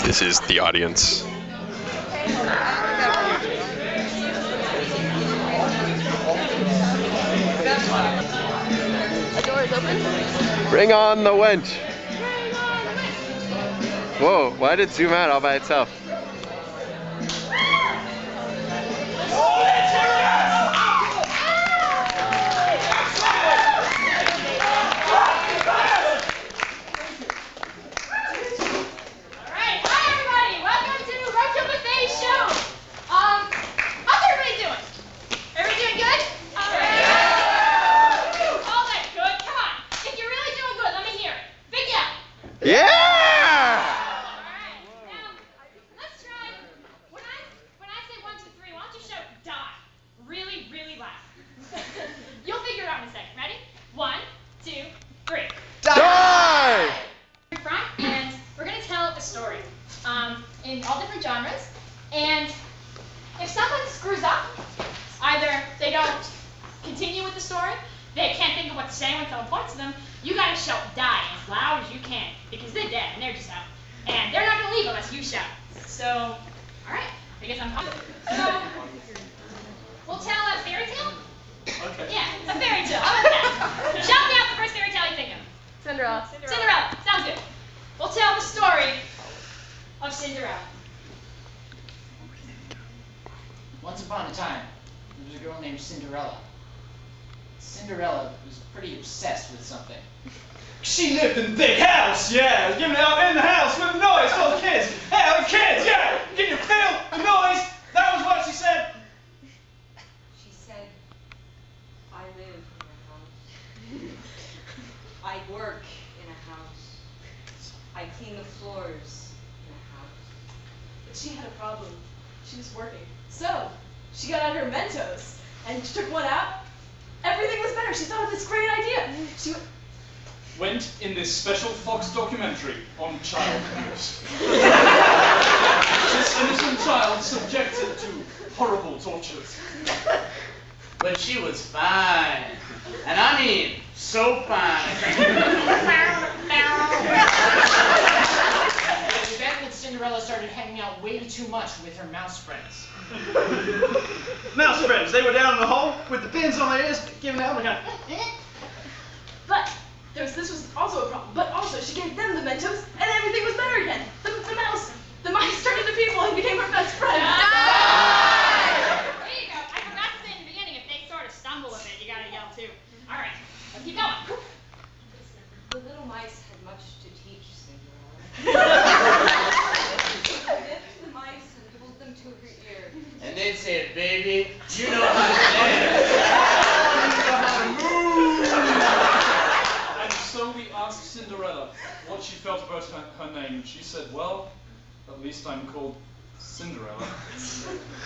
This is the audience. The door is open. Bring on the wench. Whoa, why did it zoom out all by itself? Yeah! Alright, now, let's try, when I say 1, 2, 3, why don't you shout die really, really loud. You'll figure it out in a second. Ready? 1, 2, 3. Die! Front, and we're going to tell a story in all different genres, and if someone screws up, either they don't continue with the story, they can't think of what to say when someone points to them, you gotta shout die as loud as you can, because they're dead and they're just out. And they're not gonna leave unless you shout. So, alright, I guess I'm coming. So, we'll tell a fairy tale? Okay. Yeah, a fairy tale. How about that? Shout me out the first fairy tale you think of. Cinderella. Cinderella. Sounds good. We'll tell the story of Cinderella. Once upon a time, there was a girl named Cinderella. Cinderella was pretty obsessed with something. She lived in a big house, yeah. Giving it out in the house with noise for the kids. Hey, the kids, yeah. Can you feel the noise? That was what she said. She said, I live in a house. I work in a house. I clean the floors in a house. But she had a problem. She was working. So, she got out her Mentos and she took one out. Everything was better. She thought of this great idea. She Went in this special Fox documentary on child abuse. This innocent child subjected to horrible tortures. But she was fine. And I mean, so fine. Then that Cinderella started hanging out way too much with her mouse friends. Mouse friends, they were down in the hole with the pins on their ears, giving out like a But this was also a problem. But also, she gave them the Mentos, and everything was better again. The mice turned into people and became her best friends. There you go. I forgot to say in the beginning, if they sort of stumble a bit, you gotta yell too. Alright, let's keep going. The little mice had much to teach Cinderella. She licked the mice and pulled them to her ear. And they'd say, baby, you know how to dance. You know how to move. And so we asked Cinderella what she felt about her name. She said, well, at least I'm called Cinderella. It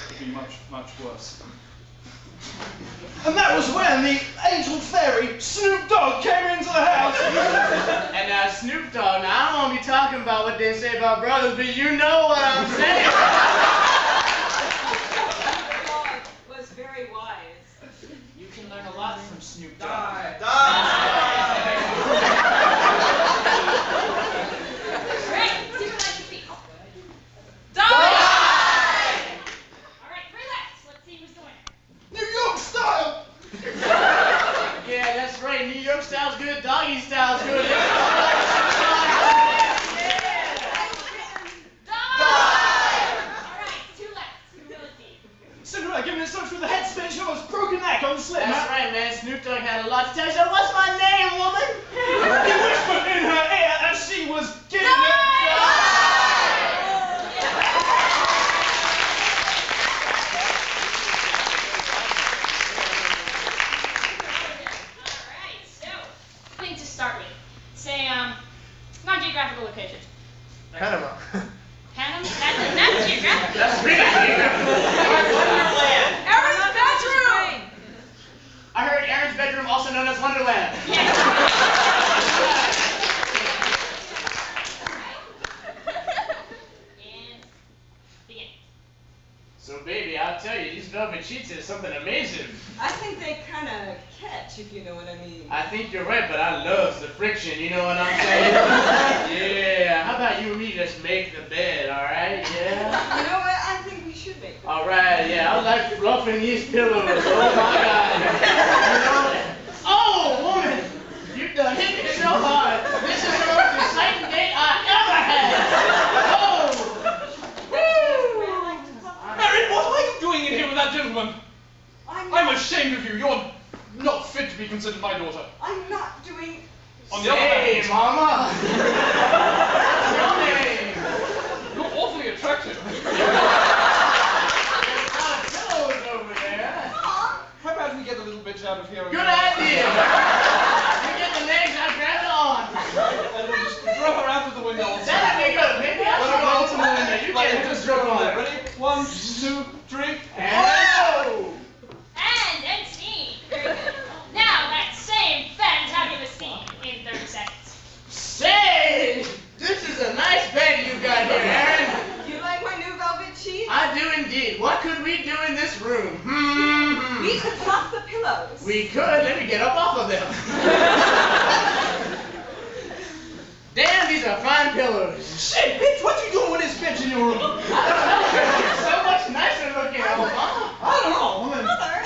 could be much, much worse. And that was when the angel fairy Snoop Dogg came into the house. And now Snoop Dogg, now I don't want to be talking about what they say about brothers, but you know what I'm saying. Snoop Dogg was very wise. You can learn a lot from Snoop Dogg. Die. Alright, see what I can see. Die! Alright, 3 left. Let's see who's the winner. New York style. Yeah, that's right. New York style's good. Doggy style's good. Alright, 2 left. Who will it be? Cinderella giving it such with a head spin, she almost broke her neck on the slip. That's right, man. Snoop Dogg had a lot to tell you. So what's my name, woman? He whispered in her ear as she was giving it. Alright, so, thing to start with. Say, non-geographical location. Panama. Panama? That's geographical. That's really Wonderland. Aaron's bedroom! I heard Aaron's bedroom, also known as Wonderland. And begin. So, baby, I'll tell you, these velvet sheets are something amazing. I think they kind of catch, if you know what I mean. I think you're right, but I love the friction, you know what I'm saying? Yeah, how about you and me just make the bed, alright? Alright, yeah, I like roughing these pillows. Oh my god. You know, oh, woman! You done hit me so hard. This is the most exciting date I ever had. Oh! Woo! Erin, what are you doing in here with that gentleman? I'm ashamed of you. You're not fit to be considered my daughter. I'm not doing. On the other hand, Hey, mama! What's your name? you're awfully attractive. Pillows over there. How about we get a little bitch out of here? Good idea. You get the legs, I grab the arms. And we'll just throw her out of the window. That'd be good. Maybe I'll Let her go roll to to the window. You Like, get it. just throw her on there. Ready? 1, 2, 3. Oh! And scene. Very good. Now that same fantabulous scene in 30 seconds. Say, this is a nice bed you got here, Aaron. You like my new velvet sheets? I do indeed. What could we do in this room? We could swap the pillows. We could. Let me get up off of them. Damn, these are fine pillows. Shit, bitch, what you doing with this bitch in your room? I don't know. It's so much nicer looking. I don't know, woman. Mother,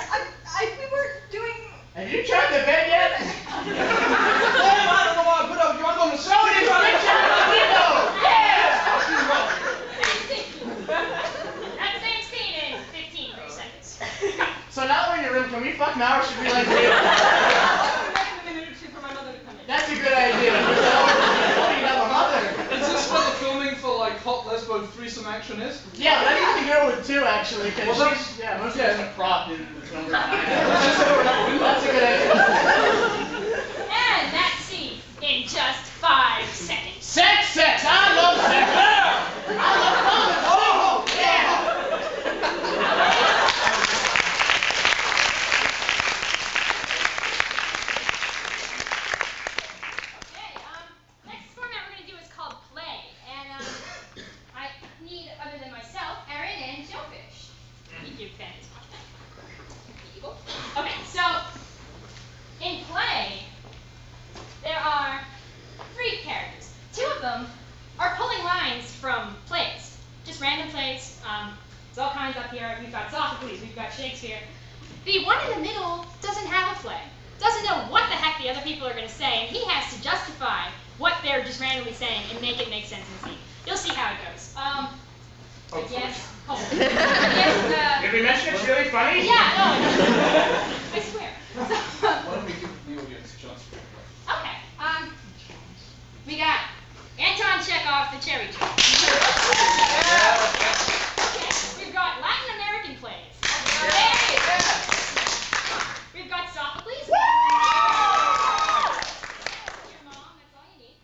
we were doing. Have you tried the bed yet? I don't know why I put up with you. I'm going to Show this bitch out the window. Yeah. That same scene in 15 brief seconds. So now we're in your room. Can we fuck now, or should we like wait? I'll wait a minute or two for my mother to come in. That's a good idea. Oh, you have a mother. Is this where the filming for like hot lesbo threesome action is? Yeah, but I think the girl with two actually, because Well, she's mostly as a prop in the film. That's That's a good idea. And that scene in just 5 seconds. Sex! I love sex! I love fun! Oh, yeah! Okay, next format we're gonna do is called play. And I need, other than myself, Erin and Shellfish. You do fans watch that. Evil. Okay, so in play, there are 3 characters. 2 of them are pulling lines from plays, just random plays. There's all kinds up here. We've got Sophocles, we've got Shakespeare. The one in the middle doesn't have a play, doesn't know what the heck the other people are going to say, and he has to justify what they're just randomly saying and make it make sense in the scene. You'll see how it goes. Yes. Yes. Did we mention it's really funny? Yeah. No. I swear. So, Why don't we give the audience a chance? okay. We got Anton Chekhov, the Cherry Tree. Okay. We've got Latin American plays. Hey! We've got Sophocles. Your mom, that's all you need.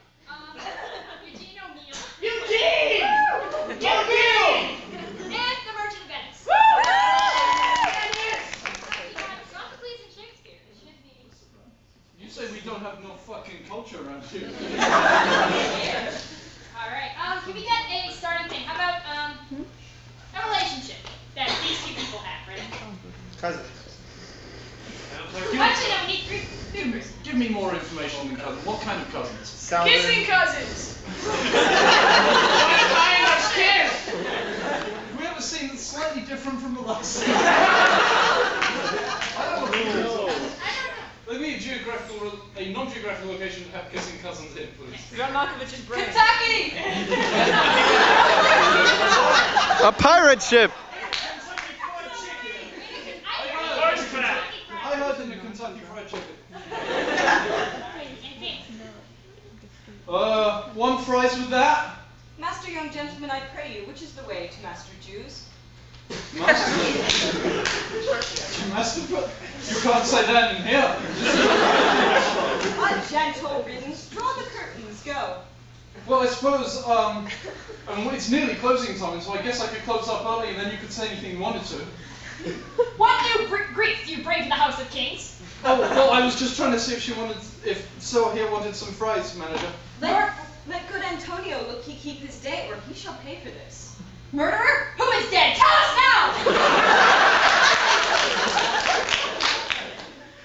Eugene O'Neill. Eugene! And the Merchant of Venice. We got Sophocles and Shakespeare. It should be. You say we don't have no fucking culture around here. Alright, can we get a starting thing? How about, a relationship that these 2 people have, right? Cousins. Actually, no, we need 3 members. Give me more information than cousins. What kind of cousins? Kissing cousins. What kind of kiss? Have we ever seen that's slightly different from the last? I don't know. I don't know. Let me a non-geographical location to have kissing cousins in, please. John Malkovich's brain. Kentucky! A pirate ship. I heard in the Kentucky Fried Chicken. One fries with that. Master, young gentleman, I pray you, which is the way to Master Jews? Master, but you can't say that in here. A gentle riddance. Draw the curtains. Go. Well, I suppose, it's nearly closing time, so I guess I could close up early and then you could say anything you wanted to. What new Greeks do you bring to the House of Kings? Oh, well, I was just trying to see if Soa here wanted some fries, manager. Let good Antonio look he keep his day, or he shall pay for this. Murderer? Who is dead? Tell us now!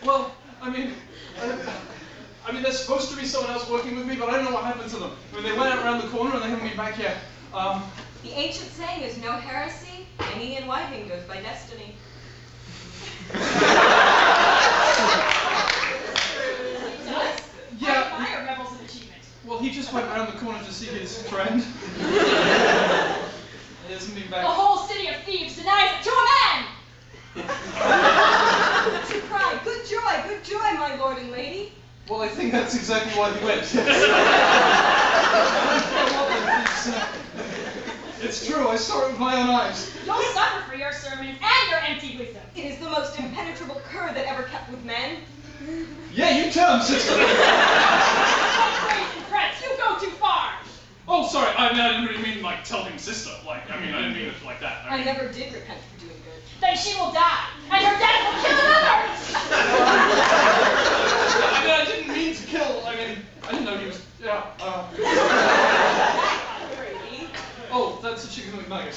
Well, I mean, there's supposed to be someone else working with me, but I don't know what happened to them. I mean, they went out around the corner and they haven't been back yet. The ancient saying is no heresy, hanging and wiving goes by destiny. Yeah. I admire Rebels of Achievement. Well, he just went around the corner to see his friend. He hasn't been The back. whole city of thieves denies it to a man! To cry, good joy, my lord and lady. Well, I think that's exactly why he went. It's true, I saw it with my own eyes. You'll suffer for your sermons and your empty wisdom. It is the most impenetrable cur that ever kept with men. Yeah, you tell him, sister. Praise and Prince, you go too far. Oh, sorry, I didn't really mean, like, tell him sister. I didn't mean it like that. I never did repent for doing good. Then she will die, and her death will kill another! I didn't mean to kill. I didn't know he was. Yeah. Brady. Oh, that's a chicken McNugget.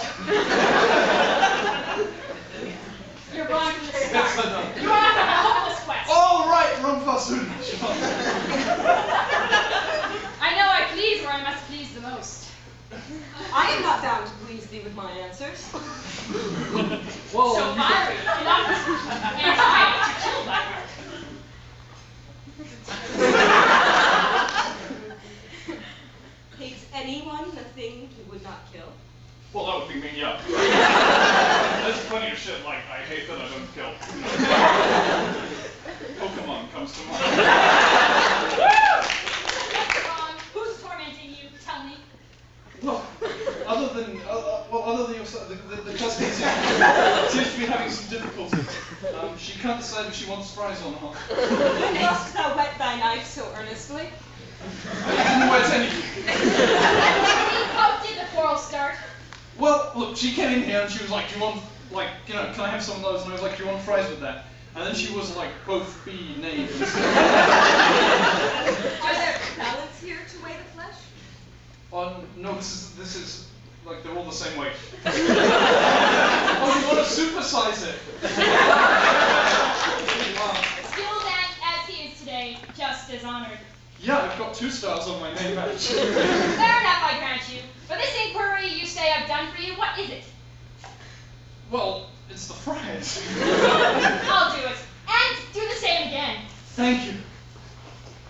You're wrong from the Yes, start. I know. You are on a hopeless quest. Oh, right, wrong fast food. I know I please where I must please the most. I am not bound to please thee with my answers. Whoa. So fiery, enough, and I to kill thy work. Hates anyone the thing he would not kill? Well, that would be me, yeah. There's plenty of shit like I hate that I don't kill. Pokemon comes to mind. What's wrong? Who's tormenting you? Tell me. Well, other than yourself, the cousin seems to be having some difficulty. She can't decide if she wants fries or not. When dost thou whet thy knife so earnestly? I didn't wet anything. How did the quarrel start? Well, look, she came in here and she was like, do you want, can I have some of those? And I was like, do you want fries with that? And then she was like, both be knave and stuff. Are there balance here to weigh the flesh? No, this is like they're all the same weight. Oh, you want to supersize it? Skilled as he is today, just as honored. Yeah, I've got 2 stars on my name badge. Fair enough, I grant you. But this inquiry you say I've done for you, what is it? Well, it's the fries. I'll do it. And do the same again. Thank you.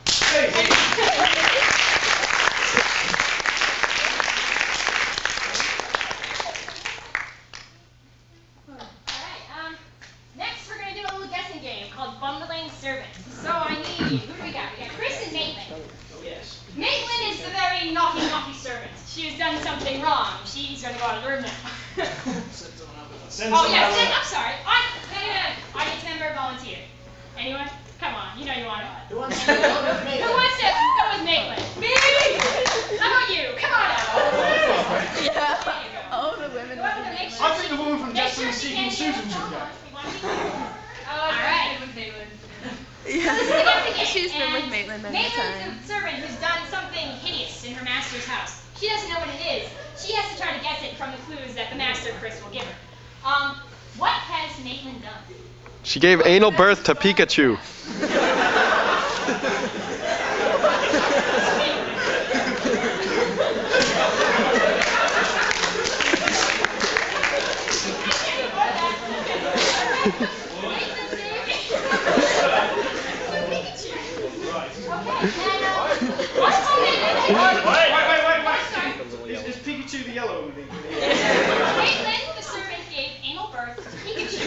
Hey. Alright, next we're going to do a little guessing game called Bundling Servants. So I need, who do we got? We got Chris and Maitland. Yes. Maitland is the very naughty servant. She has done something wrong. She's going to go out and learn now. I'm sorry. Audience member, volunteer. Anyone? Come on, you know you want to. Who wants to go with me? Who wants to go with Maitland? Me! How about you? Come on out. Yeah. Oh, the women. I think the woman from Just and Seeking Susan should go. Alright. Yeah. This is the guessing game. She's been with and Maitland many Maitland's times. the servant who's done something hideous in her master's house. She doesn't know what it is. She has to try to guess it from the clues that the master, Chris, will give her. What has Maitland done? She gave anal birth to Pikachu. Is Pikachu the yellow one? Maitland, the servant, gave anal birth to Pikachu.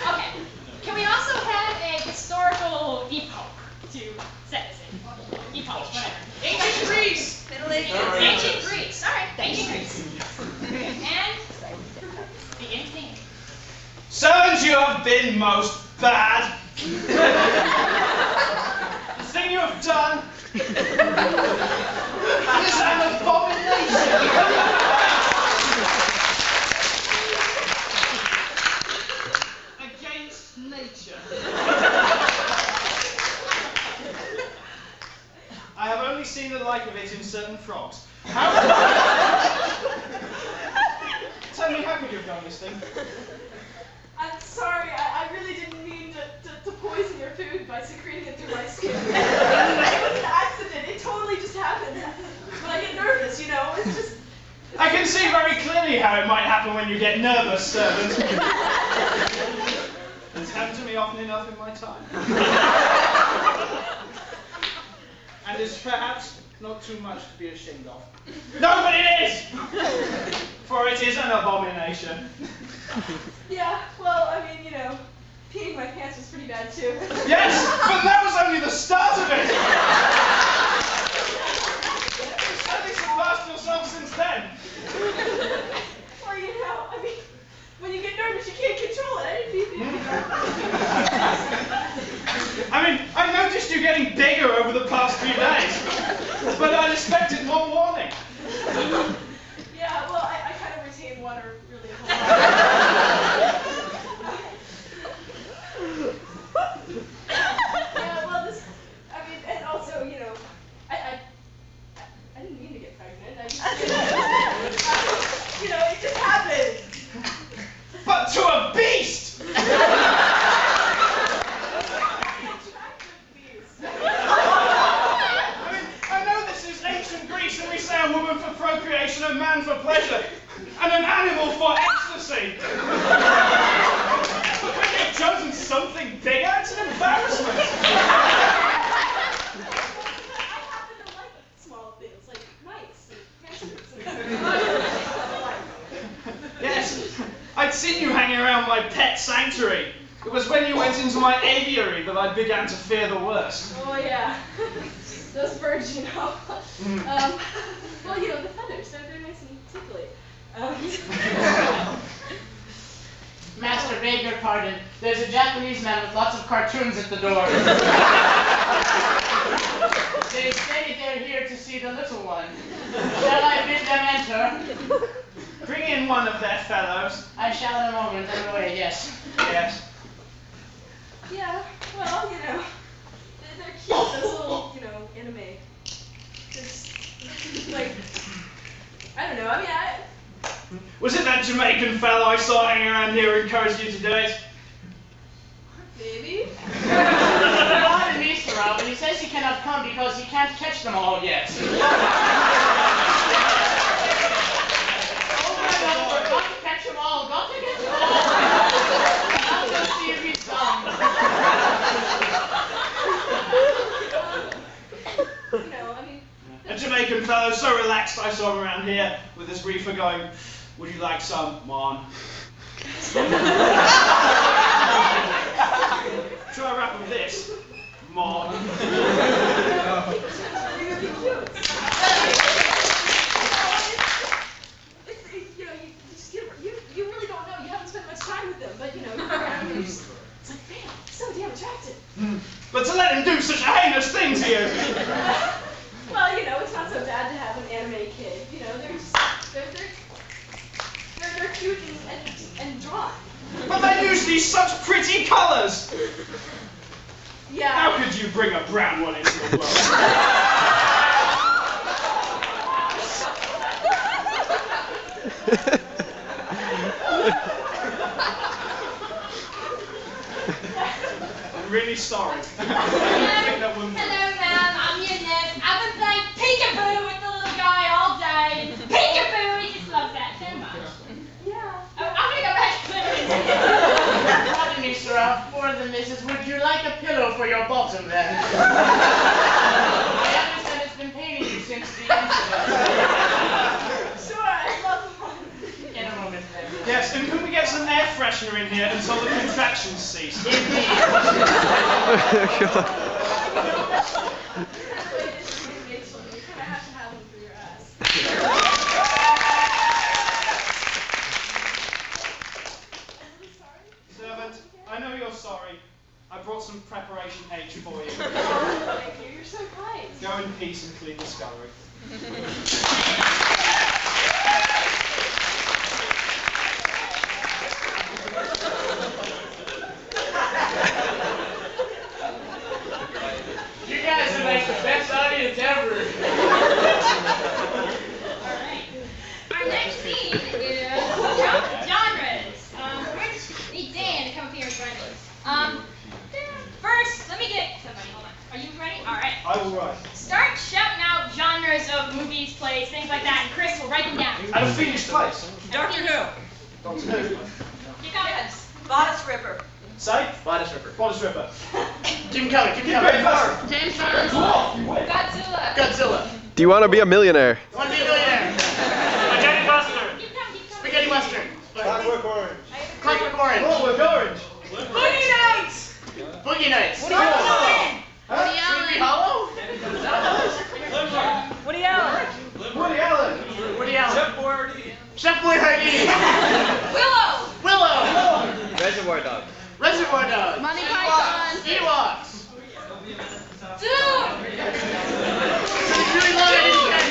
Okay. Can we also have a historical epoch to set this in? Epoch, whatever. Ancient Greece! Ancient Greece. All right, ancient Greece. And begin to think. Servants, you have been most bad. The thing you have done is an abomination. Against nature. I have only seen the like of it in certain frogs. Tell me, how could you have done this thing? I'm sorry, I really didn't mean to poison your food by secreting it through my skin. It was an accident. It totally just happened. When I get nervous, you know, it's just... I can see very clearly how it might happen when you get nervous, servant. It's happened to me often enough in my time. And is perhaps not too much to be ashamed of. No, but it is! For it is an abomination. Yeah, well, I mean, you know, peeing my pants was pretty bad too. Yes, but that was only the start of it! Something's surpassed yourself since then. Well, you know, I mean, when you get nervous, you can't control it. I didn't pee. I mean, I noticed you getting bigger over the past few days, but I'd expected more warning. Yeah, well, I kind of retain water really a whole lot. Yeah, well, this, I mean, and also, you know, I didn't mean to get pregnant. I just, you know, it just happened. But to a beast! I know this is ancient Greece and we say a woman for procreation, a man for pleasure, and an animal for ecstasy. But when you've chosen something bigger, it's an embarrassment. I happen to like small things, like mice and hamsters and Yes, I'd seen you hanging around my pet sanctuary. It was when you went into my aviary that I began to fear the worst. Oh, yeah. Those birds, you know. Well, you know, the feathers, they're nice and tickly. Master, beg your pardon. There's a Japanese man with lots of cartoons at the door. They say they're here to see the little one. Shall I bid them enter? Bring in one of their fellows. I shall in a moment. Anyway, yes. Yes. Yeah, well, you know, they're cute, those little, you know, anime. Just, like, I don't know, I mean, Was it that Jamaican fellow I saw hanging around here who encouraged you to do it? maybe? Pardon me, Sir Albert. He says he cannot come because he can't catch them all yet. Got to catch them all. Got to catch them all. I'll go see if he's done. You know, I mean... A Jamaican fellow so relaxed I saw him around here with his reefer going, would you like some, Mon? Try a wrap of this, Mon. It's really cute. You know, you really don't know. You haven't spent much time with them, but you know, you're around and it's like, man, so damn attractive. But to let him do such heinous things to you. Well, you know, it's not so bad to have an anime kid. You know, they're cute and drawn. But they use these such pretty colours. Yeah. How could you bring a brown one into the world? I'm really sorry. Hello, ma'am. I'm your nurse. I've been playing peekaboo with the little guy all day. Peekaboo, he just loves that so much. Yeah. Oh, I'm gonna go back to the Pardon me, sir. For the missus, would you like a pillow for your bottom then? I understand it's been paining you since the incident. Sure, I love them. In a moment then. Yes, and can we get some air freshener in here until the contractions cease? Indeed. Servant, I know you're sorry. I brought some preparation H for you. Thank you, you're so kind. Go in peace and clean the scullery. You guys are like the best audience ever. Alright. Our next scene is genres. We're going to dance. Keep going. Bodice ripper. Say? Bodice ripper. Bodice ripper. Keep coming, keep coming. James Charles. Godzilla. Godzilla. Do you want to be a millionaire? Want to be a millionaire? Spaghetti Western. Keep going. Spaghetti Western. Clockwork orange. Clockwork Orange. Clockwork orange. Boogie Nights. Boogie Nights. Woody Sleepy Hollow? Woody Allen. Woody Allen. Woody Allen. Chef Boyardee. Chef Boyardee. Willow. Willow. Reservoir Dogs. Reservoir Dogs. Monty Python. Ewoks. Zoom. Really long.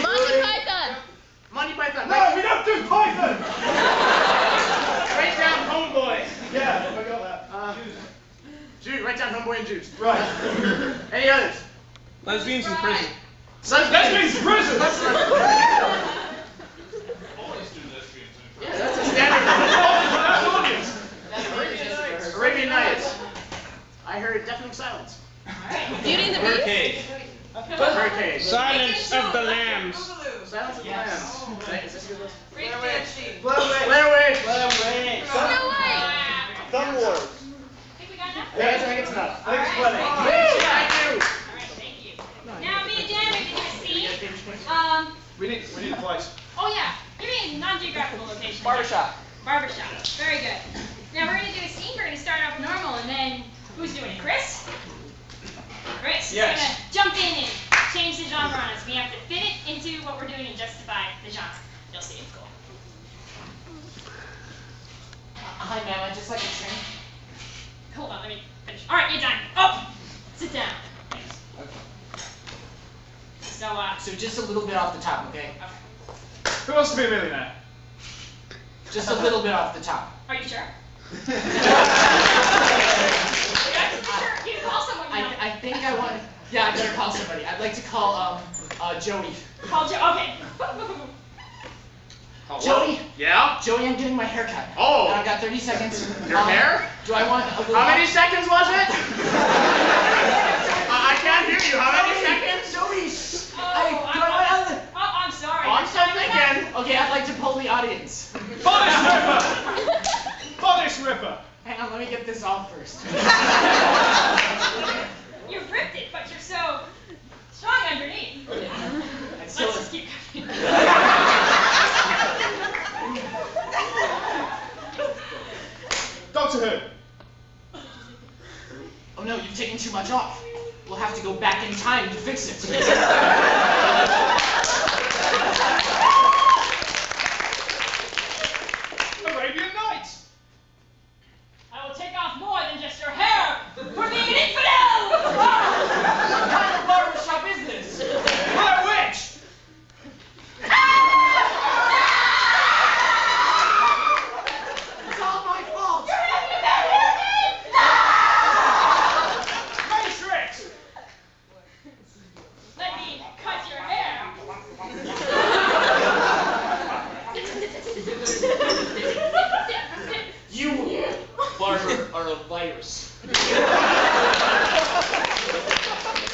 Monty Python. Monty Python. No, we don't do Python. Write down Homeboy. Yeah, I got that. Jude, write down Homeboy and Juice. Right. Any others? Lesbians in prison. Lesbians in prison. Always do lesbians. Yeah, that's a standard. Arabian Nights. I heard deafening silence. Beauty and the Beast. Hurricane. Silence of the Lambs. Silence of the Lambs. Is this your list? Freak Banshee. Blair Witch. Snow White. Thumb Wars. Think we got enough? Yeah, I think it's enough. All right. Thank you. All right, thank you. Now, me and Dan, we're going to do a scene. We need a place. Oh yeah, give me a non-geographical location. Barbershop. Barbershop. Very good. Now we're going to do a scene. We're going to start off normal, and then who's doing it? Chris? Chris is Yes. going to jump in and change the genre on us. We have to fit it into what we're doing and justify the genre. You'll see, it's cool. Hi, ma'am. I just like a drink. Hold on, let me finish. All right, you're done. Up. Sit down. Thanks. So, So just a little bit off the top, okay? okay. Who wants to be a millionaire? Just a little bit off the top. Are you sure? You can call someone. You know. I think I want. Yeah, I better call somebody. I'd like to call Jody. Call Joe. Okay. Jody. Yeah? Jody, I'm getting my hair cut. Oh. And I've got 30 seconds. Your hair? Do I want a little? How many seconds was it? I can't hear you. How many seconds? Jody. I'm sorry. Oh, I'm still thinking. Okay, I'd like to poll the audience. Bodice Ripper! Bodice Ripper! Hang on, let me get this off first. You ripped it, but you're so strong underneath. Let's just keep going. Doctor Who! Oh no, you've taken too much off. We'll have to go back in time to fix it. Arabian Nights! I will take off more than just your hair for being an infidel! What kind of barbershop is this? Blair Witch! It's all my fault. You're having a bad hair day? Matrix! Let me cut your hair. You, barber, are a virus.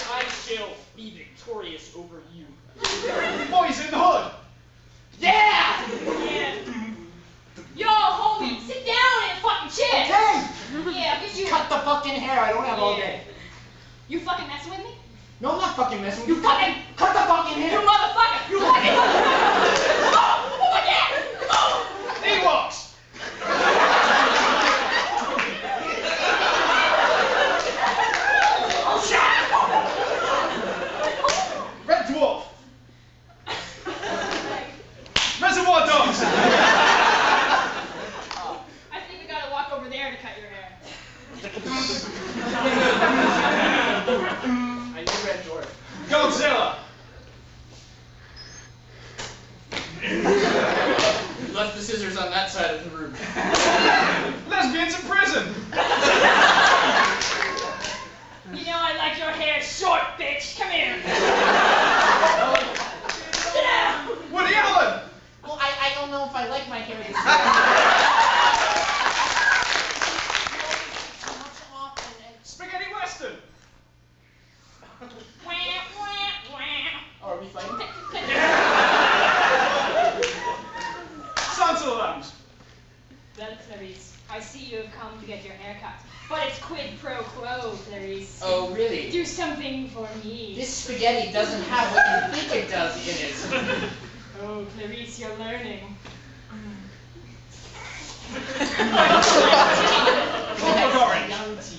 I shall be victorious over you. Boys in the Hood! Yeah! Yeah. Yo, homie, sit down in a fucking chair. Okay! Yeah, because you Cut the fucking hair, I don't have all day. You fucking messing with me? No, I'm not fucking messing with you. Fucking cut the fucking hair! You motherfucker! You fucking motherfucker! Oh my god! Oh! Ewoks! Red Dwarf! Reservoir Dogs! I think we gotta walk over there to cut your hair. I knew Red Dwarf. Godzilla! You left the scissors on that side of the room. Lesbians in prison! You know I like your hair short, bitch. Come here. Sit down. Woody Allen! Well, I don't know if I like my hair this way. Spaghetti Western! Wah, wah, wah. Oh, are we fighting? Santa Lambs! That's very Clarice. I see you have come to get your hair cut. But it's quid pro quo, Clarice. Oh, really? Do something for me. This spaghetti doesn't have what you think it does in it. Oh, Clarice, you're learning. Orange.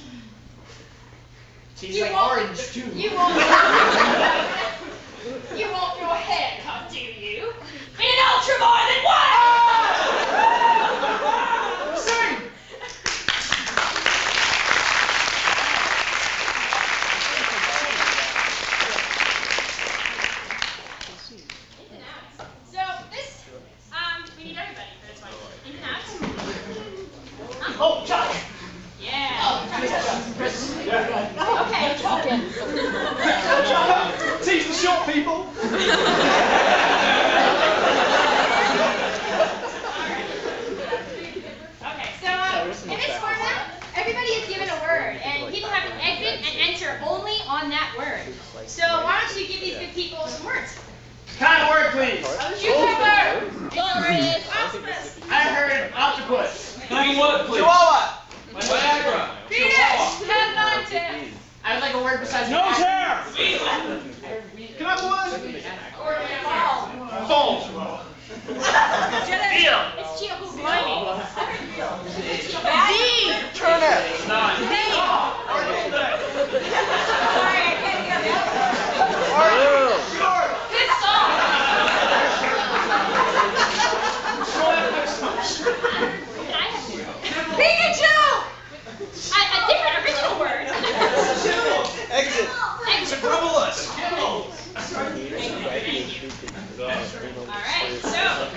Tastes like orange, too. You want your hair cut, do you? In an ultraviolet way! Sing! So this, we need everybody for this one. In and out. Oh, Chuck! Yeah. Oh, Okay. Teach the short people. Okay, so in this format, everybody is given a word, and people have to exit and enter only on that word. So why don't you give these good people some words? Kind of word, please. Cucumber. Octopus. I heard octopus. Kind word, please. Chihuahua. Viagra. Penis. Atlantis. I would like a word besides No chair! Can I have one? Ball. Fall. Deal. It's Chia Who Blimey. Turnip. Sorry, I can't hear you. Good song. Can I have Pikachu! a different original word? Exit. Exit. Troublous. Alright, so,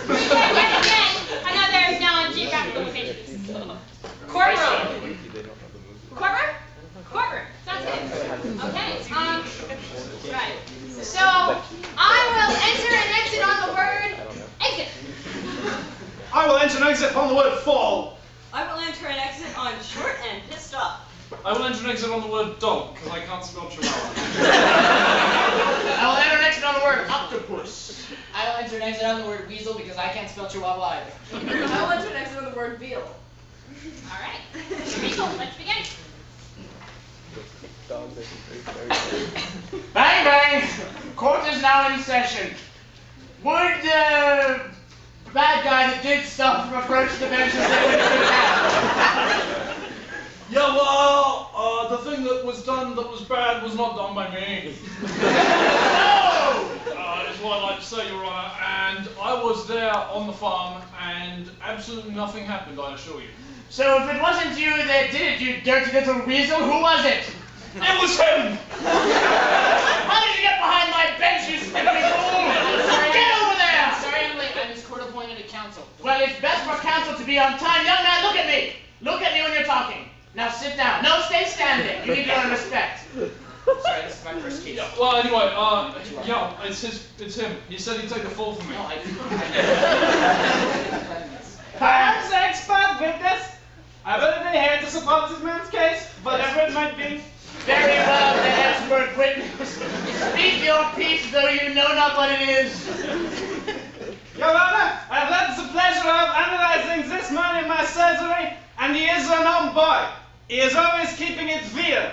we have yet again another non-geographical location. Courtroom. Courtroom? Courtroom. Sounds good. Okay, right. So, I will enter and exit on the word exit. I will enter and exit upon the word fall. I will enter and exit on short and pissed off. I will enter and exit on the word dog, because I can't spell chihuahua. I will enter and exit on the word octopus. I will enter and exit on the word weasel because I can't spell chihuahua either. I will enter and exit on the word veal. Alright, let's begin. Bang bang! Court is now in session. Would the bad guy that did stuff approach the bench and say what he could have? Yeah, well, the thing that was done that was bad was not done by me. No! Is what I'd like to say, Your Honor. And I was there on the farm, and absolutely nothing happened, I assure you. So if it wasn't you that did it, you dirty little weasel, who was it? It was him! How did you get behind my bench, you sniveling fool? Get over there! Sorry I'm late. I'm his court-appointed counsel. Well, it's best for counsel to be on time. Young man, look at me! Look at me when you're talking. Now sit down. No, stay standing. You need to learn respect. Sorry, this is my first case. Yeah, well, anyway, yeah, it's him. He said he'd take the fall for me. No, Perhaps expert witness. I will be here to support this man's case, whatever it might be. Very well, then, expert witness. Speak your piece, though you know not what it is. Your Honor, I've had the pleasure of analyzing this man in my surgery, and he is an old boy. He is always keeping it veal.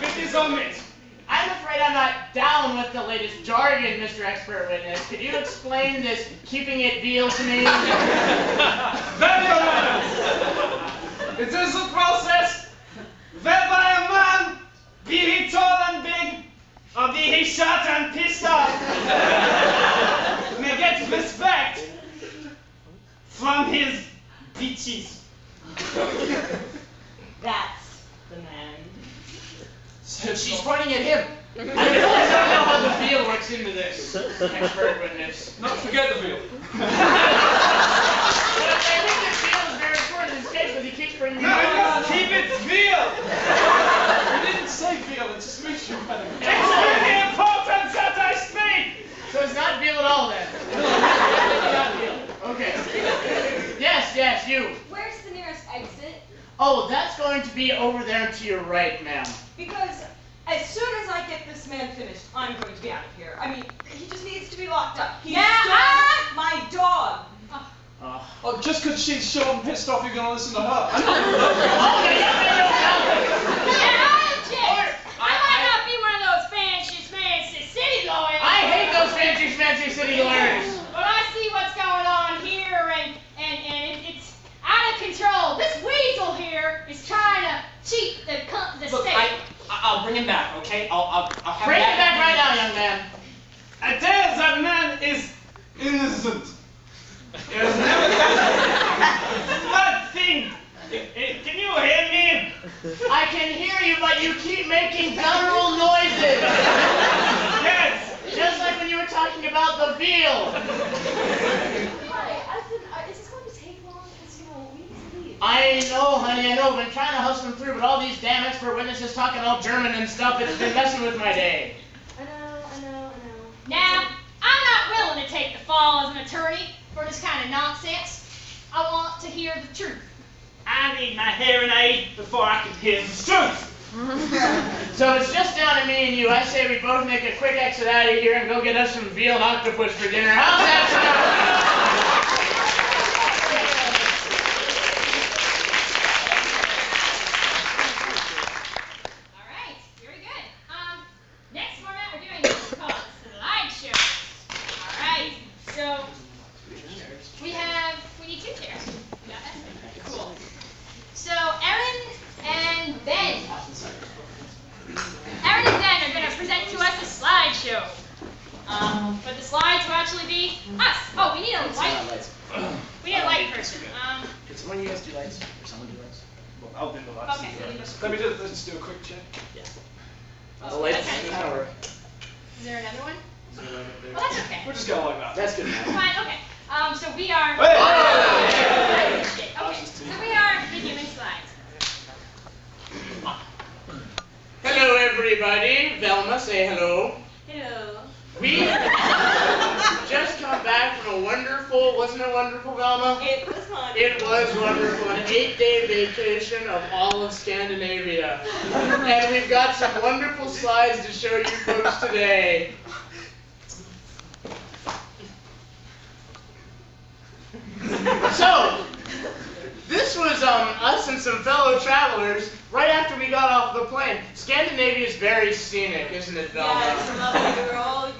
With his own meat. I'm afraid I'm not down with the latest jargon, Mr. Expert Witness. Could you explain this keeping it veal to me? Very Your Honor. It is a process whereby a man, be he tall and big, or be he short and pissed off, may get respect from his bitches. That's the man. She's pointing at him. I really don't know how the veal works into this, Expert Witness. No, forget the veal. But I think the veal is very important in this case because he keeps bringing me No, keep it veal. You didn't say veal, it just makes you better. It's really important that I speak. So it's not veal at all then? Not veal. Okay. Yes, you. Where's the nearest exit? Oh, that's going to be over there to your right, ma'am. Because as soon as I get this man finished, I'm going to be out of here. I mean, He just needs to be locked up. He Yeah, stole my dog. Oh, just because she's short and pissed off, you're going to listen to her. I'm not I might not be one of those fancy city lawyers. I hate those fancy city lawyers. But I see what's going on here, and it's out of control. This weasel here is trying to cheat the Look, state. I'll bring him back, okay? I'll have Bring him it back right now, young man. I tell you, that man is innocent. He has never done that thing. Can you hear me? I can hear you, but you keep making guttural noises. Yes. Just like when you were talking about the veal. Hi, is this going to take long? Because, we need to leave. I know, honey, I know. I've been trying to hustle them through, but all these damn expert witnesses talking all German and stuff, it's been messing with my day. I know. Now, I'm not willing to take the fall as an attorney for this kind of nonsense. I want to hear the truth. I need my hearing aid before I can hear the truth. So it's just down to me and you. I say we both make a quick exit out of here and go get us some veal and octopus for dinner. How's that sound? All right, very good. Next format we're doing is called slideshow. All right, so we need 2 chairs. You got that? Cool. So Erin and Ben are going to present to us a slideshow. But the slides will actually be us. Oh, we need a light. We need a light person. Could someone of you guys do lights? Or someone do lights? Well, I'll do the last. Okay, so leave us. Let's just do a quick check. Yeah. Oh, The lights that's- kind of work. Is there another one? Well, that's okay. We'll just go like that. That's good enough. Fine, okay. So we are. Hey! Okay, so we are the human slides. Hello, everybody. Velma, say hello. Hello. We just come back from a wonderful, wasn't it wonderful, Velma? It was fun. It was wonderful, an 8-day vacation of all of Scandinavia. And we've got some wonderful slides to show you folks today. So, this was us and some fellow travelers right after we got off the plane. Scandinavia is very scenic, isn't it, Velma? Yeah, it's lovely. We were all,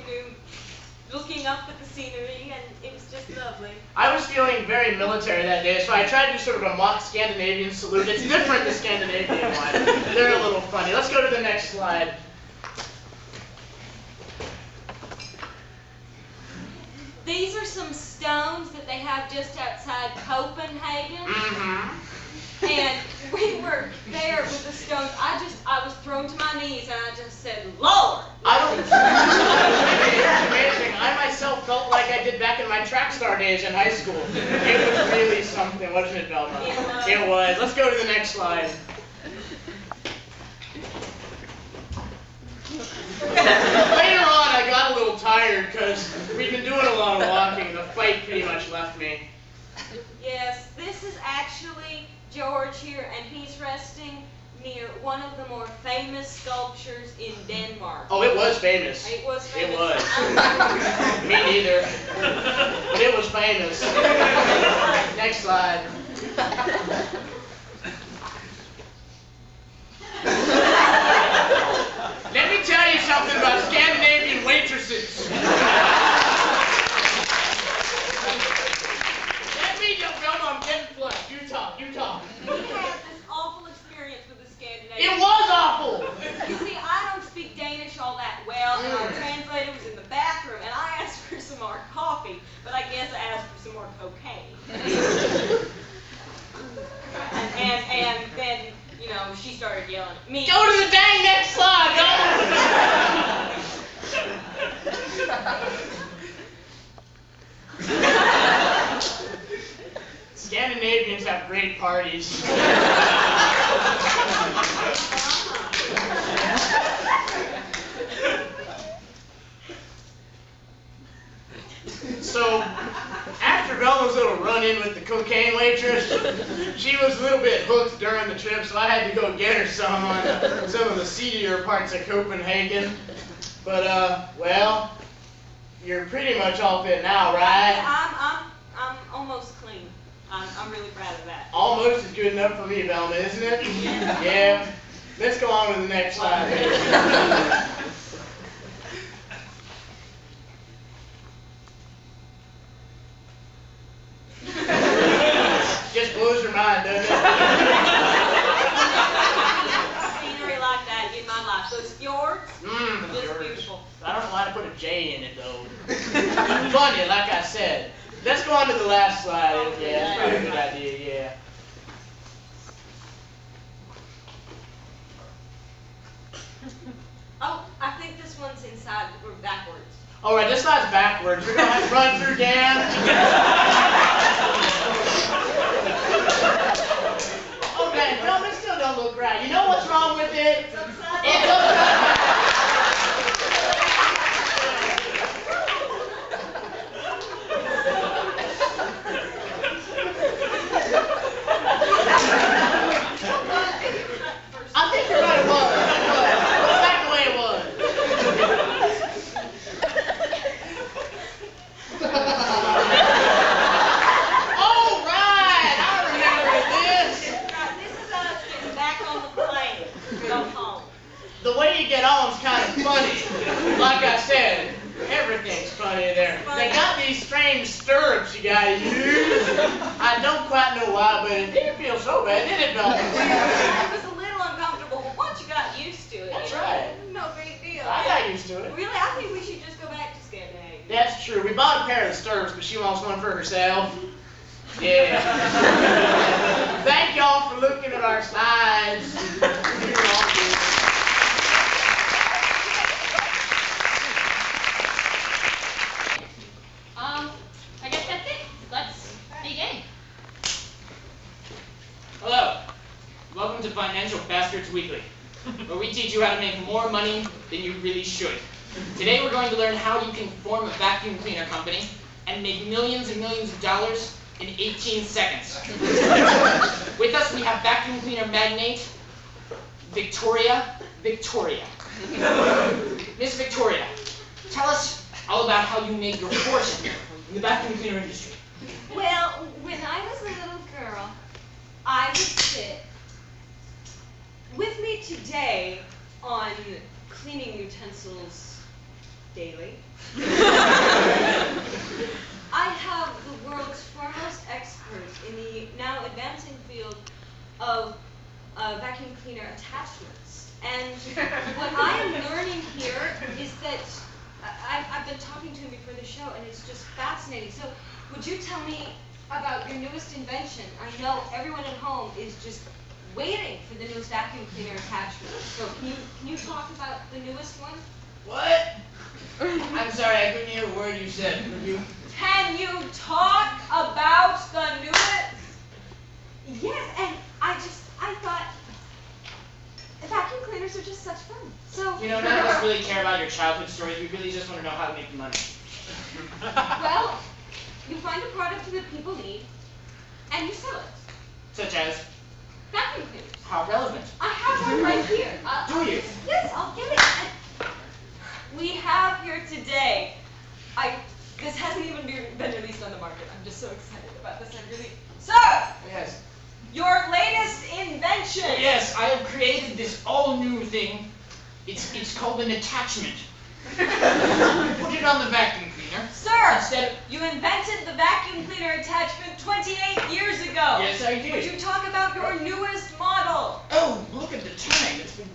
looking up at the scenery, and it was just lovely. I was feeling very military that day, so I tried to do sort of a mock Scandinavian salute. It's different, the Scandinavian one. They're a little funny. Let's go to the next slide. These are some stones that they have just outside Copenhagen. Mm-hmm. And we were there with the stones. I was thrown to my knees and I just said, Lord! It's amazing. I myself felt like I did back in my track star days in high school. It was really something, wasn't it, Velma? It was. Let's go to the next slide. Later on, I got a little tired because we've been doing a lot of walking. The fight pretty much left me. Yes, this is actually George here, and he's resting near one of the more famous sculptures in Denmark. Oh, it was famous. It was famous. It was. Me neither. But it was famous. Next slide. Let me tell you something about Scandinavian waitresses. Let me just go on getting flushed. You talk. We had this awful experience with the Scandinavians. It was awful. You see, I don't speak Danish all that well, and our translator was in the bathroom, and I asked for some more coffee, but I guess I asked for some more cocaine. and then, she started yelling at me. Go to the dang next slide. Scandinavians have great parties. So, after Velma's little run-in with the cocaine waitress, she was a little bit hooked during the trip, so I had to go get her some on some of the seedier parts of Copenhagen. But, well, You're pretty much all fit now, right? I'm almost clean. I'm really proud of that. Almost is good enough for me, Velma, isn't it? Yeah. Let's go on to the next slide. Just blows your mind, doesn't it? Scenery like that in my life. So it's yours. It's Yours. beautiful. I don't know why to put a J in it, though. Funny, like I said. Let's go on to the last slide. Yeah, that's probably a good idea, yeah. Oh, I think this one's inside or backwards. All right, this slide's backwards. We're going to have to run through Dan. Okay, no, it still don't look right. You know what's wrong with it? It's upside down. I think you're right, it was. Put it back the way it was. All right, I remember this. Right, this is us getting back on the plane. Go home. The way you get on is kind of funny. Like I said, everything's funny there. They got these strange stirrups you gotta use. I don't quite know why, but it didn't feel so bad, did it, Velma? It was a little uncomfortable, but once you got used to it, That's you know, right. no big deal. I got used to it. Really, I think we should just go back to Scandinavia. That's true. We bought a pair of stirrups, but she wants one for herself. Yeah. Thank y'all for looking at our slides. You're all good. I guess that's it. Let's begin. Hello. Welcome to Financial Bastards Weekly, where we teach you how to make more money than you really should. Today we're going to learn how you can form a vacuum cleaner company and make millions and millions of dollars in 18 seconds. With us we have vacuum cleaner magnate Victoria. Miss Victoria, tell us all about how you made your fortune in the vacuum cleaner industry. Well, when I was a little girl, I would sit with me today on cleaning utensils daily. I have the world's foremost expert in the now advancing field of vacuum cleaner attachments. And what I am learning here is that I've been talking to him before the show, and it's just fascinating. So, would you tell me about your newest invention? I know everyone at home is just waiting for the newest vacuum cleaner attachment. So, can you talk about the newest one? What? I'm sorry, I couldn't hear a word you said. Can you talk about the newest? Yes, and I thought vacuum cleaners are just such fun. So You know, none of us really care about your childhood stories. We really just want to know how to make money. well, you find a product that people need, and you sell it. Such as, Vacuum cleaners. how relevant? I have one right here. Do you? Yes, I'll get it. We have here today. This hasn't even been released on the market. I'm just so excited about this. Sir, Yes. your latest invention. Yes, I have created this all-new thing. It's called an attachment. Put it on the vacuum cleaner. Sir, Instead, you invented the vacuum cleaner attachment 28 years ago. yes, I did. Would you talk about your newest model? Oh, look at the time. It's been...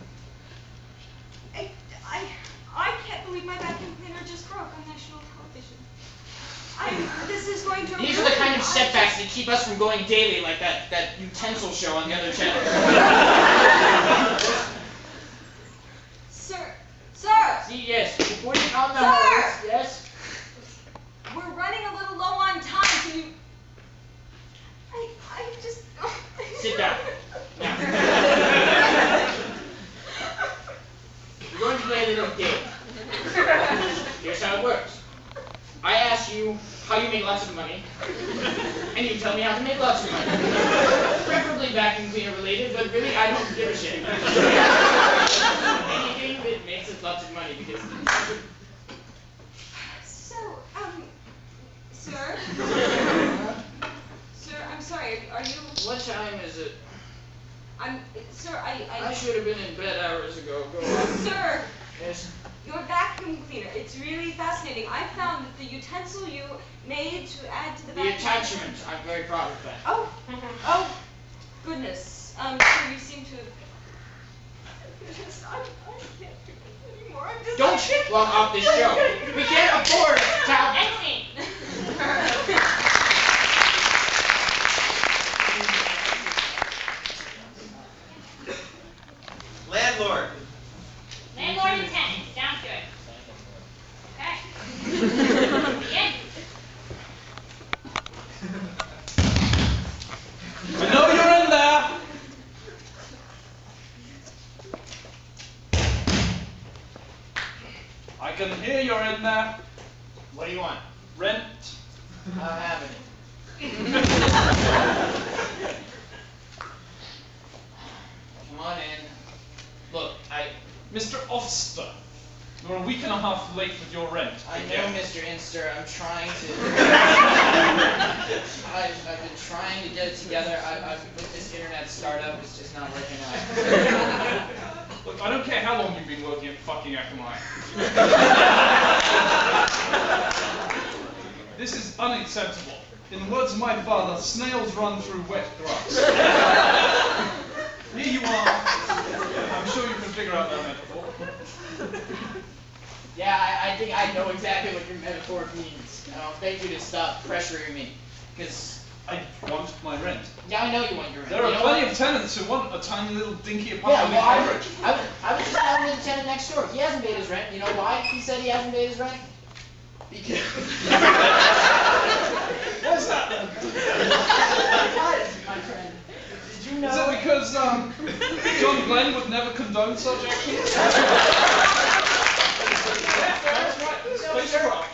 I can't believe my vacuum cleaner just broke on national television. This is going to These are the kind of setbacks that keep us from going daily, like that utensil show on the other channel. Sir! See, yes, you put it on the Sir! hose, yes. We're running a little low on time. Can you... I just... Sit down. Now. We're going to play a little game. Here's how it works. I ask you how you make lots of money, and you tell me how to make lots of money. Preferably vacuum cleaner related, but really I don't give a shit. Anything that makes us lots of money, because... So, Are you? What time is it? Sir, I should have been in bed hours ago. Go on. Sir, Yes. your vacuum cleaner. It's really fascinating. I found that the utensil you made to add to the The vacuum. attachment. I'm very proud of that. Oh, oh, goodness. Sir, you seem to. I can't do this anymore. I'm just. Don't block off this show. We can't afford to have. Next scene. Landlord. Landlord and tenant. Sounds good. Okay. The end. I know you're in there. I can hear you're in there. What do you want? Rent. I'm having it. Come on in. Look, Mr. Ofster, you're a week and a half late with your rent. I know, Mr. Inster, I'm trying to. I've been trying to get it together. I've with this internet startup, it's just not working out. Look, I don't care how long you've been working at fucking FMI. This is unacceptable. In the words of my father, snails run through wet grass. Here you are. I'm sure you can figure out that metaphor. Yeah, I think I know exactly what your metaphor means. And I'll beg you to stop pressuring me. Because, I want my rent. yeah, I know you want your rent. There are You know plenty what? of tenants who want a tiny little dinky Yeah, apartment well, in Cambridge. I was just talking to the tenant next door. He hasn't paid his rent. You know why he said he hasn't paid his rent? Because. What's that? My friend. Did you know? Is it because John Glenn would never condone such actions? That's right. No, Space sir. rock.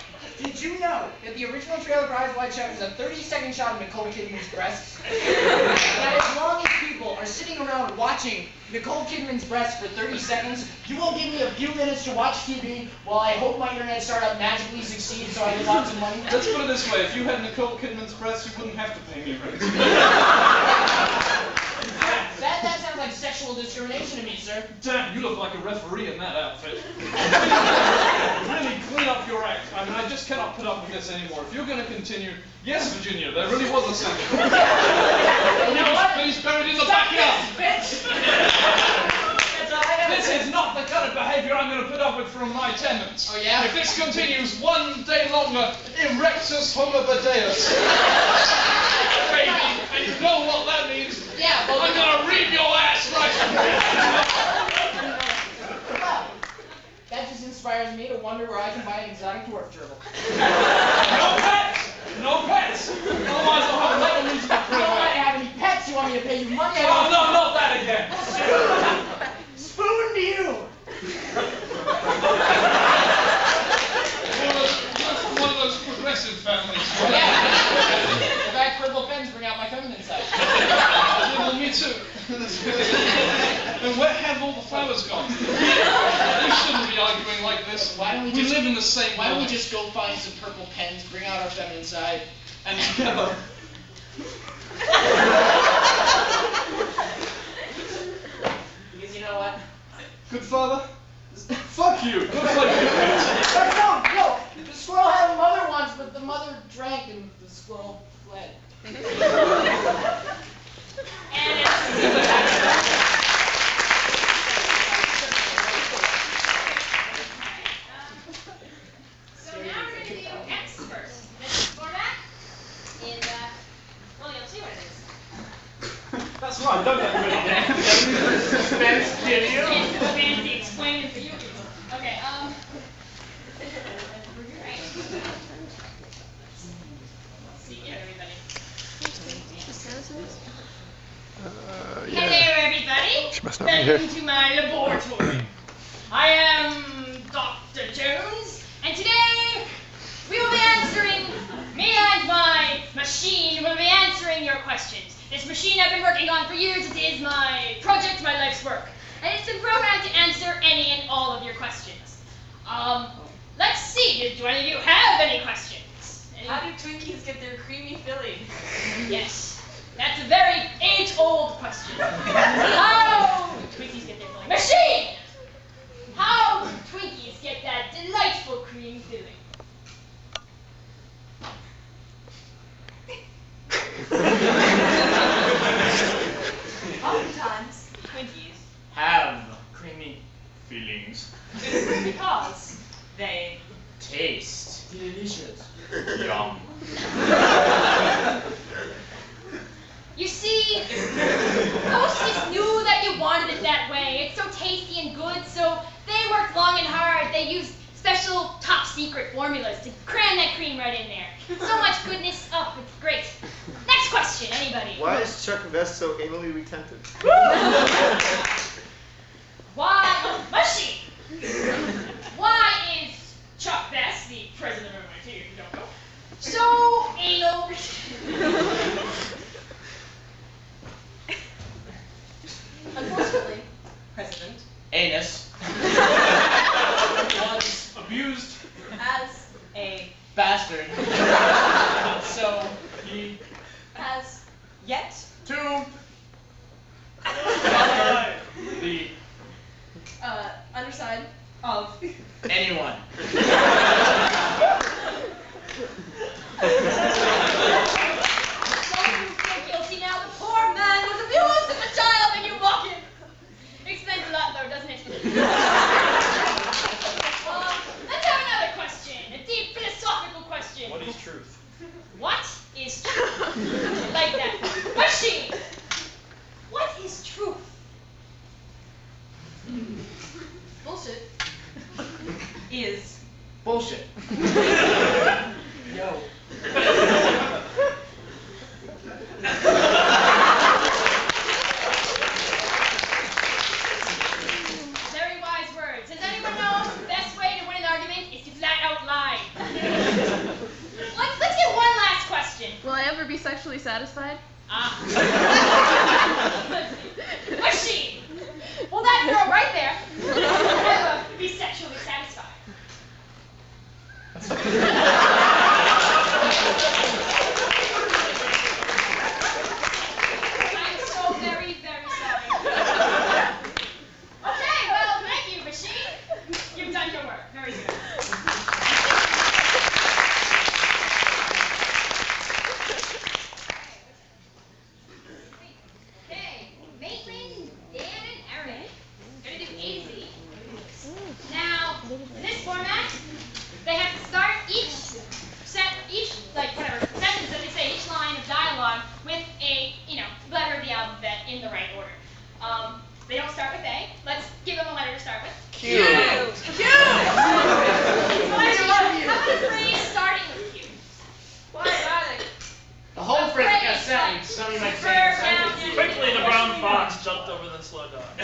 Did you know that the original trailer for Eyes Wide Shut was a 30-second shot of Nicole Kidman's breasts? That as long as people are sitting around watching Nicole Kidman's breasts for 30 seconds, you won't give me a few minutes to watch TV while I hope my internet startup magically succeeds so I get lots of money? Let's put it this way, if you had Nicole Kidman's breasts, you wouldn't have to pay me rent. That sounds like sexual discrimination to me, sir. Damn, you look like a referee in that outfit. Really clean up your act. I mean, I just cannot put up with this anymore. If you're going to continue, yes, Virginia, there really was a second. You know what? Please buried in the backyard. Bitch! That's all I have. This is not the kind of behavior I'm going to put up with from my tenants. Oh, yeah? If this continues one day longer, erectus homobadeus. Baby, and you know what that means? Yeah, well, I'm going to read your ass right well, that just inspires me to wonder where I can buy an exotic dwarf gerbil. No pets! No pets! Otherwise I'll have another reason to You prove don't want to it. have any pets, you want me to pay you money? Oh, no, not that again. Spoon to you! One of those progressive families. Yeah. In fact, purple pens bring out my feminine side. Yeah, well, me too. And where have all the flowers gone? We shouldn't be arguing like this. Why don't we We just live in the same Why don't we building. just go find some purple pens, bring out our feminine side, And together. because you know what? Good father? Fuck you! Good for you. No! The squirrel had a mother once, but the mother drank and the squirrel fled. So now we're going to do X first. This format is, well, you'll see what it is. That's right, don't let me Suspense video. Fancy explaining for you people. Okay, right. See ya, everybody. Hello, everybody. Welcome to my laboratory. I am Dr. Jones, and today we will be answering, me and my machine will be answering your questions. This machine I've been working on for years. It is my project, my life's work. And it's been programmed to answer any and all of your questions. Let's see, do any of you have any questions? How do Twinkies get their creamy filling? Yes. That's a very age-old question. How do Twinkies get their filling? Machine! How do Twinkies get that delightful cream filling? Oftentimes, Twinkies Have creamy feelings. because they Taste. Delicious. Yum. You see, Hostess knew that you wanted it that way. It's so tasty and good, so they worked long and hard. They used special top-secret formulas to cram that cream right in there. So much goodness. Oh, it's great. Next question, anybody? Why is Chuck Vest so anally retentive? Why, machine? Why is Chuck Vest, the president of MIT, if you don't know, so anal? unfortunately, President, Anus. Was abused. as a Bastard. So He has yet to the underside of anyone. Guilty now. The poor man was abused as a child, and you walk in. Explains a lot, though, doesn't it? Let's have another question. A deep philosophical question. what is truth? What is truth? Like that. Machine. What is truth? bullshit is Bullshit. Yo. Very wise words. Does anyone know the best way to win an argument is to flat out lie? Let's get one last question. Will I ever be sexually satisfied? Ah. Machine. Well, that girl right there will never be sexually satisfied. I'm so very, very sorry. Okay, well, thank you, Machine. You've done your work. Very good. Okay, Maitland, Dan, and Eric. Gonna do easy. Now, in this format, they have to start each sentence that they say, each line of dialogue with a, letter of the alphabet in the right order. They don't start with A. Let's give them a letter to start with. Q. Q. How about a phrase starting with Q? Why, darling? The whole phrase like a sentence. Somebody might say a sentence. Quickly, the brown fox jumped over the slow dog. I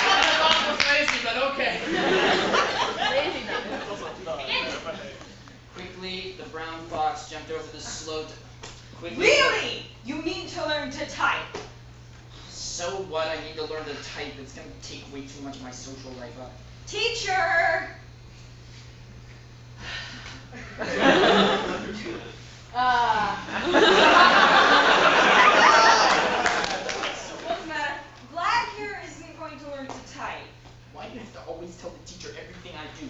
thought the dog was lazy, but okay. Lazy dog. Quickly, the brown fox jumped over the slow. Quickly. Really? You need to learn to type. So what? I need to learn to type. It's gonna take way too much of my social life up. Teacher! What's the matter? Glad here isn't going to learn to type. Why do you have to always tell the teacher everything I do?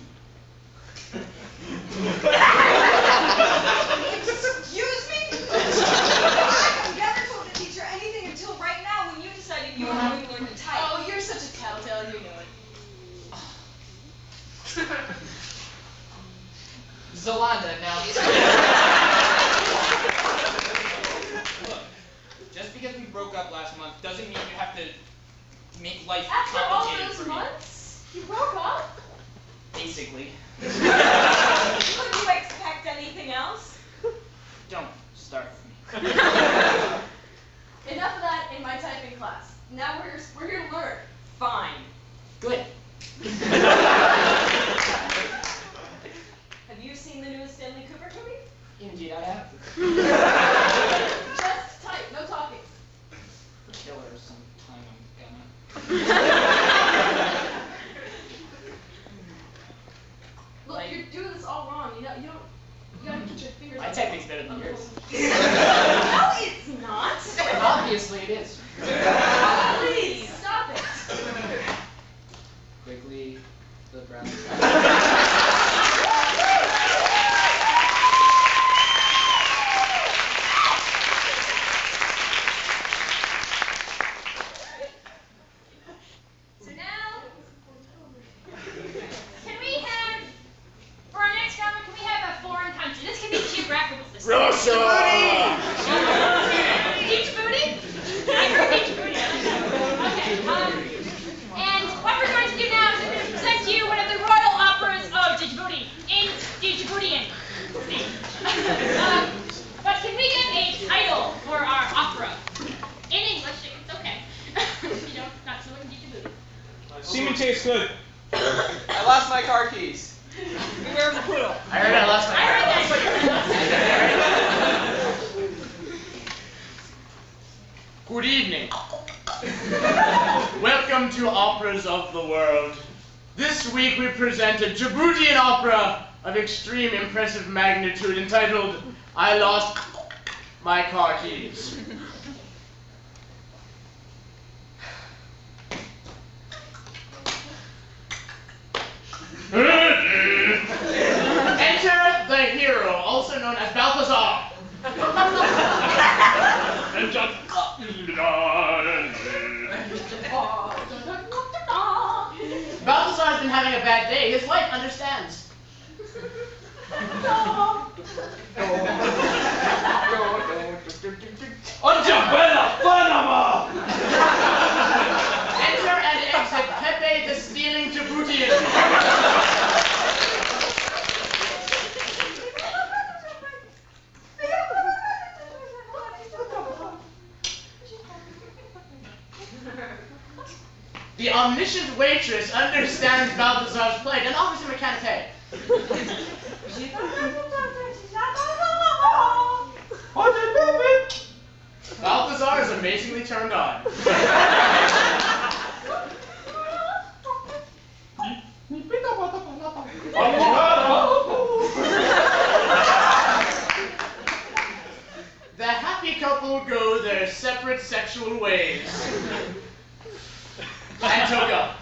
Excuse me? I've never told the teacher anything until right now when you decided you were going to learn to type. Oh, you're such a tattletale, you know it. Zalanda, now. Look, just because we broke up last month doesn't mean you have to make life After all complicated those for me. months, you broke up? Basically. Could you expect anything else? Don't start with me. Enough of that in my typing class. Now we're here to learn. Fine. Good. Have you seen the newest Stanley Kubrick movie? Indeed, I have. Just type, no talking. Killer sometime I'm gonna. Look, you're doing this all wrong. You don't. You gotta get your fingers. My technique's better than yours. No, it's not. Obviously it is. Please stop it. Quickly, the brown So now, can we have, for our next drama, can we have a foreign country? This can be geographical. Russia! Djibouti? I heard Djibouti. Okay, and what we're going to do now is we're going to present to you one of the royal operas of Djibouti, in Djiboutian. But can we get a title for our opera? In English, it's okay. You know, not so in Djibouti. Semen tastes good. I lost my car keys. Beware of the poodle. I heard I lost my I heard that. Good evening. Welcome to Operas of the World. This week we present a Djiboutian opera of extreme impressive magnitude entitled I Lost My Car Keys. Enter the hero, also known as Balthazar. Balthazar has been having a bad day. His wife understands. Enter and exit Pepe the Stealing Djiboutian. The omniscient waitress understands Balthazar's plight and offers him a canapé. Balthazar is amazingly turned on. The happy couple go their separate sexual ways. And Toga.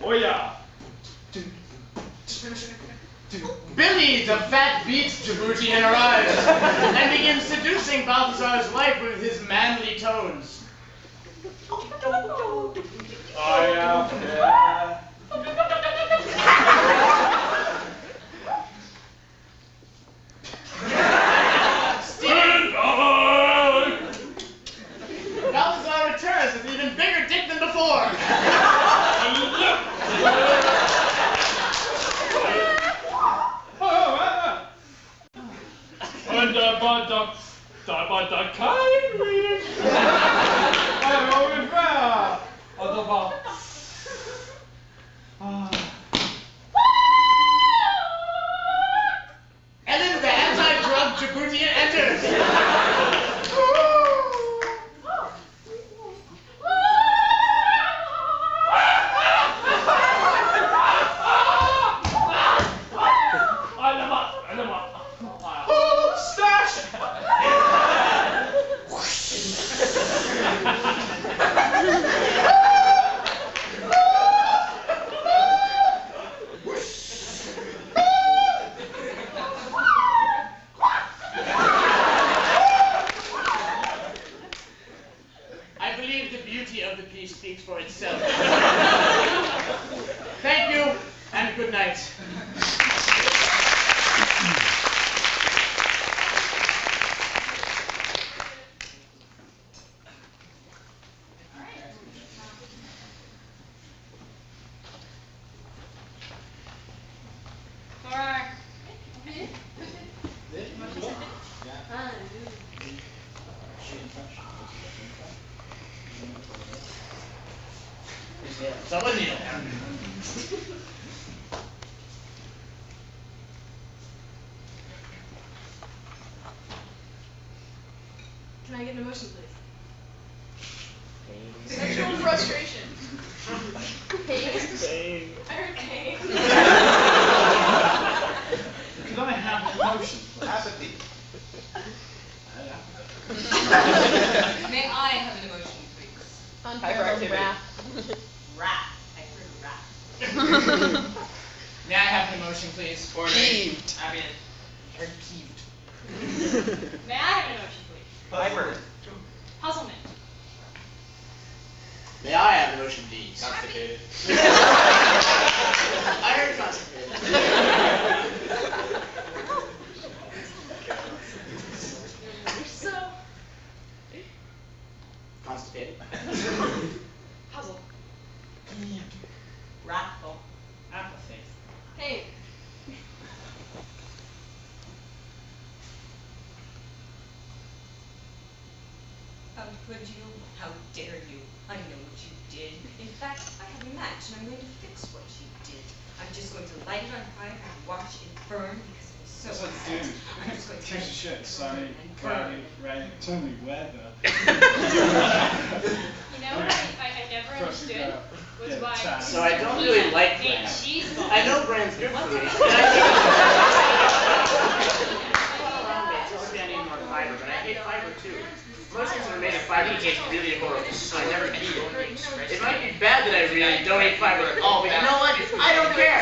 Oh yeah. Billy, the fat beats Djiboutian, arrives and begins seducing Balthazar's wife with his manly tones. I am Balthazar returns with an even bigger dick than before. By the kind reading. I'm over there. Ellen, the anti-drug Djiboutian, enters. I believe the beauty of the piece speaks for itself. Thank you, and good night. For our Can I get an emotion, please? Sexual frustration. Pain. I heard pain. emotion, please? Or Peeved. I mean, or peeved. May I have an emotion, please? Piper. Puzzlement. May I have emotion, please? Constipated. I heard constipated. You're so Constipated. puzzled. Wrathful. Apathy. Hey. How could you? How dare you? I know what you did. In fact, I have a match and I'm going to fix what you did. I'm just going to light it on fire and watch it burn because it was so That's what hot. it's doing. I'm just going to Gives a let shit. it Sunny, burn and cloudy, burn. rain. It's only weather. You know what I never understood was why So I don't really like made bran. cheese balls. I know bran's good for me. And I need more fiber, but I hate fiber too. Most things that are made of fiber taste really horrible, so I never eat it. It might be bad that I really don't eat fiber at all, but you know what? I don't care.